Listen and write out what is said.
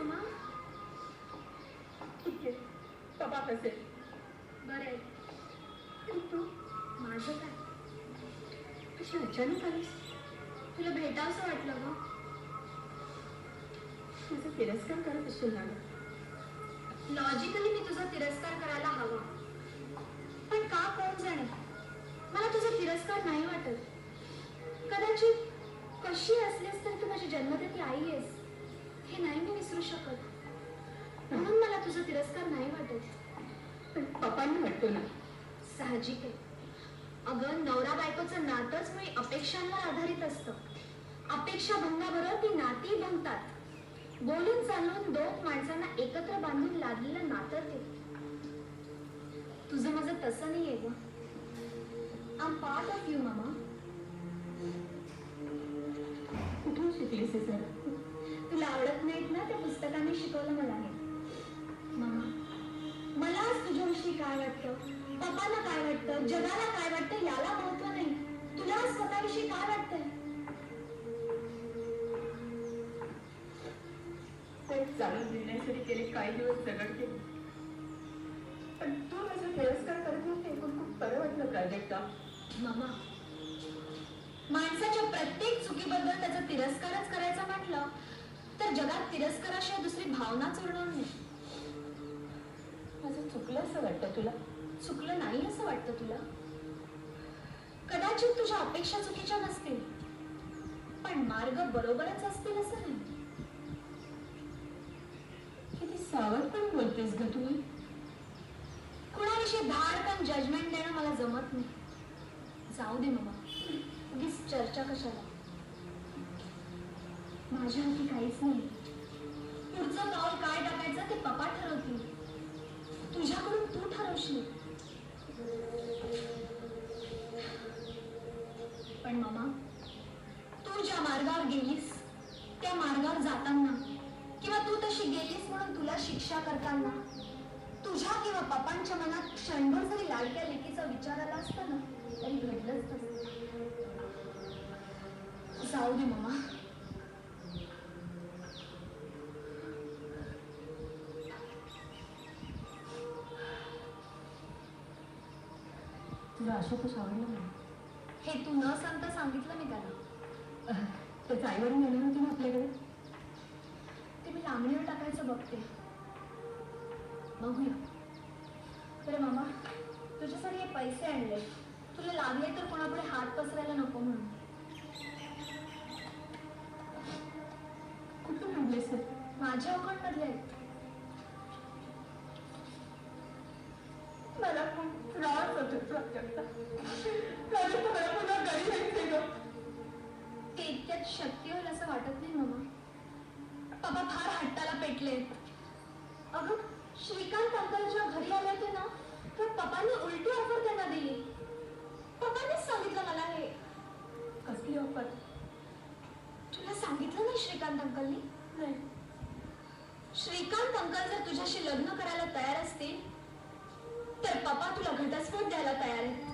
मामा? ठीक आहे. पप्पा कसे? बरे. तू? माझं काय? कशी अचानक आलीस? तुला भेटावंसं वाटलं ग? तुझा तिरस्कार करत असेल ना. लॉजिकली मी तुझा तिरस्कार करायला हवा, पण का कोण जाणे मला तुझा तिरस्कार नाही वाटत. कदाचित कशी असलीस तरी तू माझी जन्मदाती आई आहेस हे नाही मी विसरू शकत, म्हणून मला तुझा तिरस्कार नाही वाटत. पण पप्पांना वाटतो ना. साहजिक आहे अगं, नवरा बायकोचं नातंच मुळे अपेक्षांवर आधारित असतं. अपेक्षा भंगाबरोबर ती नाती भंगतात. बोलून चालून दोन माणसांना एकत्र बांधून लादलेलं नातं ते. तुझं माझं तसं नाहीये ग. I am part of you मामा. कुठून शिकलीस हे सर? तुला आवडत नाहीत ना त्या पुस्तकाने शिकवलं मला हे. मामा, मला आज तुझ्याविषयी काय वाटतं, पप्पांना काय वाटतं, जगाला काय वाटतं याला महत्व नाही. तुला आज स्वतःविषयी काय वाटतंय? जाणून घेण्यासाठी गेले काही दिवस दगड केले, पण तू माझा तिरस्कार करत नव्हते ऐकून खूप बरं वाटलं प्राजक्ता. मामा, माणसाच्या प्रत्येक चुकीबद्दल त्याचा तिरस्कारच करायचा म्हटलं तर जगात तिरस्काराशिवाय दुसरी भावनाच उरणार नाही. माझं चुकलं असं वाटतं तुला? चुकलं नाही असं वाटतं तुला? कदाचित तुझ्या अपेक्षा चुकीच्या नसतील, पण मार्ग बरोबरच असतील असं नाही. किती सावधपणे बोलतेस ग तू. कुणाविषयी धाडकन जजमेंट देणं मला जमत नाही. जाऊ दे मामा, उगीच चर्चा कशाला. माझ्या हाती काहीच नाही. पुढचं पाऊल काय टाकायचं ते पप्पा ठरवतील. तुझ्याकडून तू ठरवशील. पण मामा, तू ज्या मार्गावर गेलीस त्या मार्गावर जाताना किंवा तू तशी गेलीस म्हणून तुला शिक्षा करताना तुझ्या किंवा पप्पांच्या मनात क्षणभर जरी लाडक्या लेकीचा विचार आला असता ना तरी घडलंच नसतं. जाऊ दे मामा. तुला अशोकच आवडलं नाही? हे तू न सांगता सांगितलं मी त्याला. त्याचं आईवरून येणार होते ना आपल्याकडे. ते मी लांबणीवर टाकायचं बघते. बघूया. बरं मामा, तुझ्यासाठी हे पैसे आणले. तुला लागले तर कोणापुढे हात पसरायला नको म्हणून. कुठून आणलेस? माझ्या अकाउंट मधले आहेत. मला खूप त्रास होतो प्राजक्ता. प्राजक्ता, मला पुन्हा घरी जायचंय ग. ते इतक्यात शक्य होईल असं वाटत नाही मामा. पप्पा फार हट्टाला पेटलेत. अगं, श्रीकांत अंकल जेव्हा घरी आले होते ना तर पप्पांनी उलटी ऑफर त्यांना दिली. पप्पांनीच सांगितलं मला हे. कसली ऑफर? तुला सांगितलं नाही श्रीकांत अंकलनी? नाही. श्रीकांत अंकल जर तुझ्याशी लग्न करायला तयार असतील तर पप्पा तुला घटस्फोट द्यायला तयार आहेत.